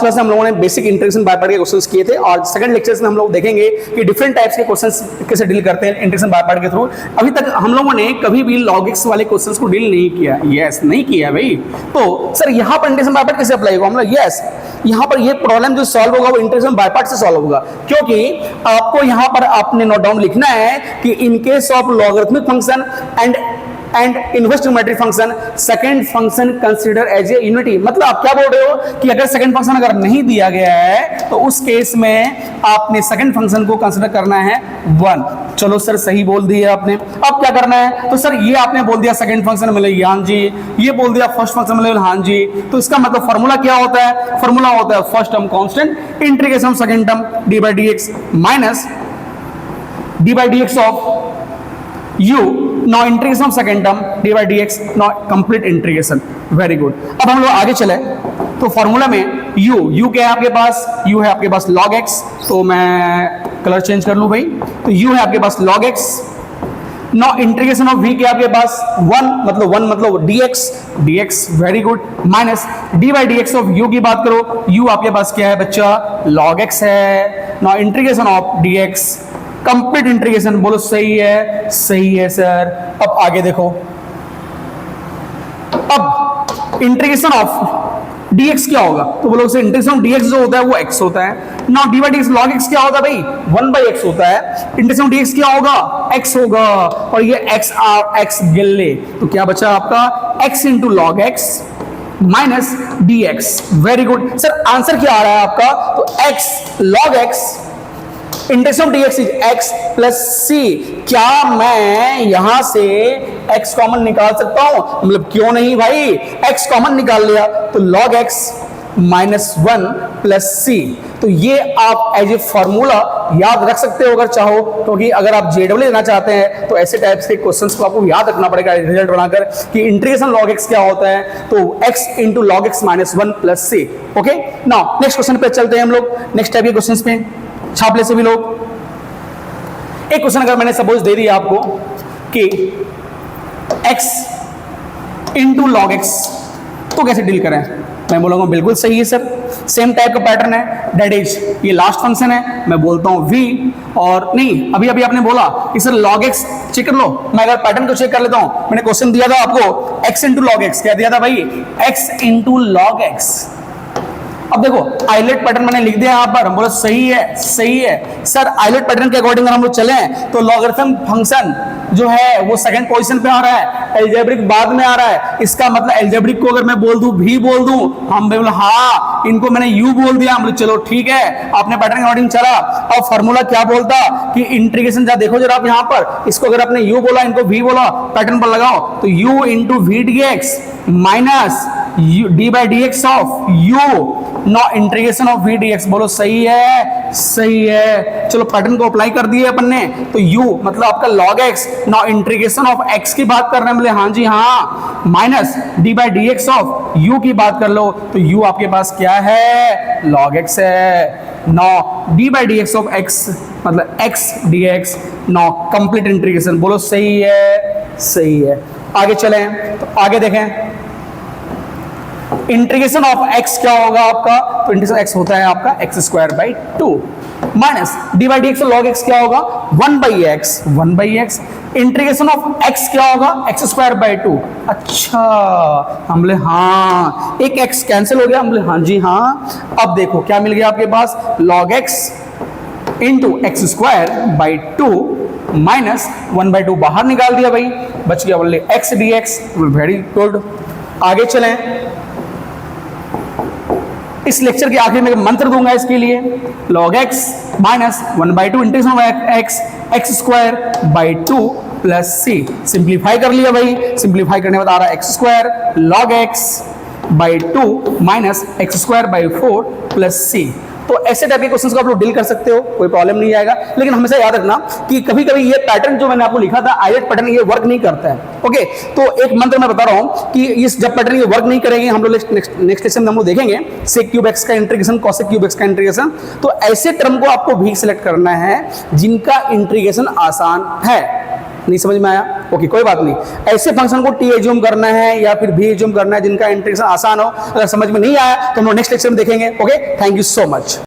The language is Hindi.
क्लास में हम लोगों ने बेसिक इंटीग्रेशन बाय पार्ट के क्वेश्चंस किए थे और सेकंड लेक्चर में हम लोग देखेंगे कि डिफरेंट टाइप्स के क्वेश्चंस कैसे डील करते हैं इंटीग्रेशन बाय पार्ट के थ्रू। अभी तक हम लोगों ने कभी भी log x वाले क्वेश्चंस को डील नहीं किया। यस, नहीं किया भाई। तो सर यहाँ पर इंटीग्रेशन बाय पार्ट कैसे अप्लाई होगा? हम लोग यस, यहाँ पर ये प्रॉब्लम जो सॉल्व होगा वो इंटीग्रेशन बाय पार्ट से सॉल्व होगा, क्योंकि आपको यहाँ पर आपने नोट डाउन लिखना है कि in case of logarithmic function and inverse trigonometric function second function consider as a unity. मतलब आप क्या बोल रहे हो कि अगर सेकंड फंक्शन अगर नहीं दिया गया है तो उस केस में आपने सेकंड फंक्शन को कंसीडर करना है 1। चलो सर सही बोल दिया आपने। अब क्या करना है? तो सर ये आपने बोल दिया सेकंड फंक्शन मिले हाँ जी, ये बोल दिया फर्स्ट फंक्शन मिले हाँ जी। तो इसका मतलब फॉर्मूला क्या होता है? फॉर्मूला होता है first term constant integration of second term D by d x minus d by d x of u, now integration of second term d by dx, now complete integration। very good। अब हम लोग आगे चले तो फॉर्मूला में u क्या है आपके पास? u है आपके पास log x। तो मैं कलर चेंज कर लूं भाई। तो u है आपके पास log x। now integration of v क्या है आपके पास? 1 मतलब dx। Very good. Minus d by dx of u की बात करो, u आपके पास क्या है बच्चा? log x है। now integration of dx complete integration. बोलो सही है, सही है सर। अब आगे देखो, अब इंटीग्रेशन ऑफ dx क्या होगा? तो बोलो सर इंटीग्रेशन ऑफ dx जो होता है वो x होता है। Now D by d x log x क्या होता है भाई? 1 बाई x होता है। इंटीग्रेशन ऑफ dx क्या होगा? x होगा। और ये x गिन ले तो क्या बचा आपका? x into log x minus D x. Very good sir. Answer क्या आ रहा है आपका? तो x log x integration of dx is x plus c। क्या मैं यहां से x कॉमन निकाल सकता हूं? मतलब क्यों नहीं भाई, x कॉमन निकाल लिया तो log x minus 1 plus c। तो ये आप एज ए फॉर्मूला याद रख सकते हो अगर चाहो, क्योंकि अगर आप जेडब्ल्यू लेना चाहते हैं तो ऐसे टाइप्स के क्वेश्चंस को आपको याद रखना पड़ेगा रिजल्ट बनाकर कि इंटीग्रेशन log x क्या होता है। तो x into log x minus 1 plus c। Okay, now next question पे चलते हैं हम लोग। नेक्स्ट टाइप के क्वेश्चंस पे छाप ले सभी लोग। एक क्वेश्चन अगर मैंने सपोज दे दिया आपको कि x इंटू लॉग एक्स, तो कैसे डील करें? मैं बोलूंगा बिल्कुल सही है सर, सेम टाइप का पैटर्न है। दैट इज ये लास्ट फंक्शन है, मैं बोलता हूं v और नहीं अभी आपने बोला कि सर log x चेक कर लो। मैं अगर पैटर्न को चेक कर लेता हूं, मैंने क्वेश्चन दिया था आपको x इंटू लॉग एक्स। क्या दिया था भाई? x into log x. अब देखो आइलेट पैटर्न मैंने लिख दिया यहाँ पर, हम बोले सही है, सही है सर। आइलेट पैटर्न के अकॉर्डिंग अगर हम लोग चले तो लॉगरिथम फंक्शन जो है वो सेकंड पोजीशन पे आ रहा है, एल्जेब्रिक बाद में आ रहा है। इसका मतलब एल्जेब्रिक को अगर मैं बोल दूं भी बोल दूं, हम बोले हाँ, इनको मैंने यू बोल दिया, हम बोले चलो ठीक है, आपने पैटर्न के अकॉर्डिंग चला। और फॉर्मूला क्या बोलता कि इंटीग्रेशन जा देखो जरा आप यहाँ पर, इसको अगर आपने यू बोला, इनको भी बोला, पैटर्न पर लगाओ तो u into v d x minus d by d x of u, no integration of v d x. बोलो सही है, सही है। चलो पैटर्न को अप्लाई कर दिए अपन ने, तो u मतलब आपका log x, no integration of x की बात कर रहे हैं, बोले हाँ जी हाँ, minus d by d x of u की बात कर लो तो u आपके पास क्या है? log x है। No d by d x of x मतलब x d x, no complete integration. बोलो सही है, सही है। आगे चलें तो आगे देखें इंटीग्रेशन ऑफ x क्या होगा आपका? तो इंटीग्रेशन x होता है आपका x square by 2 minus d by d x log x क्या होगा? 1 by x. Integration of x क्या होगा? x square by 2। अच्छा, हम बोले हाँ, एक x कैंसिल हो गया, हम बोले हाँ जी हाँ। अब देखो क्या मिल गया आपके पास? log x into x square by 2 minus 1 by 2 बाहर निकाल दिया भाई, बच गया बोले x d x. Very good. आगे चलें, इस लेक्चर के आखिर में एक मंत्र दूंगा इसके लिए, log x minus 1 by 2 integration of x square by 2 plus c। Simplify कर लिया भाई, सिंप्लीफाई करने के बाद आ रहा है x square log x by 2 minus x square by 4 plus c। तो ऐसे टाइप के क्वेश्चंस को आप लोग डील कर सकते हो, कोई प्रॉब्लम नहीं आएगा। लेकिन हमेशा याद रखना कि कभी कभी ये पैटर्न जो मैंने आपको लिखा था आइलेट पैटर्न, ये वर्क नहीं करता है। ओके, तो एक मंत्र मैं बता रहा हूं कि इस जब पैटर्न ये वर्क नहीं करेंगे, हम लोग नेक्स्ट लेक्चर में हम लोग देखेंगे सेक क्यूब एक्स का इंटीग्रेशन, कॉसेक क्यूब एक्स का इंटीग्रेशन। तो ऐसे टर्म को आपको भी सिलेक्ट करना है जिनका इंटीग्रेशन आसान है। नहीं समझ में आया? ओके कोई बात नहीं, ऐसे फंक्शन को टी एज्यूम करना है या फिर भी एज्यूम करना है जिनका इंटीग्रेशन आसान हो। अगर समझ में नहीं आया तो हम लोग नेक्स्ट लेक्चर में देखेंगे। Okay, thank you so much.